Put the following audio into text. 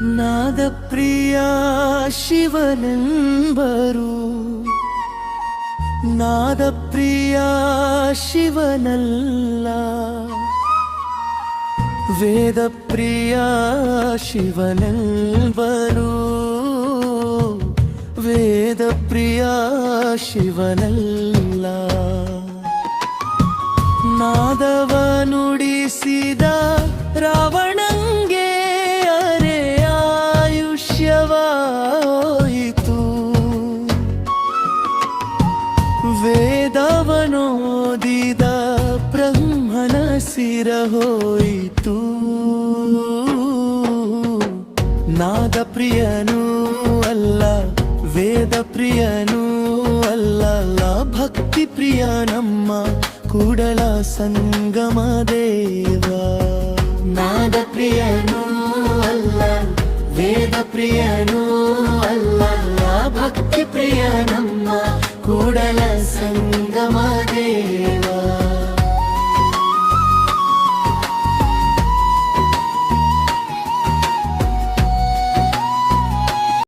ನಾದ ಪ್ರಿಯ ಶಿವನೆಂಬರು, ನಾದ ಪ್ರಿಯ ಶಿವನಲ್ಲ, ವೇದ ಪ್ರಿಯ ಶಿವನೆಂಬರು, ವೇದ ಪ್ರಿಯ ಶಿವನಲ್ಲ. ನಾದವ ನುಡಿಸಿದ ರಾವಣಂಗೆ ಅರೆ ಆಯುಷ್ಯವಾಯಿತು, ವೇದವನೋದಿದ ಬ್ರಹ್ಮನ ಶಿರ ಹೋಯಿತು. ನಾದ ಪ್ರಿಯನೂ ಅಲ್ಲ, ವೇದ ಪ್ರಿಯನೂ ಅಲ್ಲ, ಭಕ್ತಿ ಪ್ರಿಯ ನಮ್ಮ ಕೂಡಲ ಸಂಗಮ ದೇವ. ನಾದ ಪ್ರಿಯನೂ ಅಲ್ಲ, ವೇದ ಪ್ರಿಯನೂ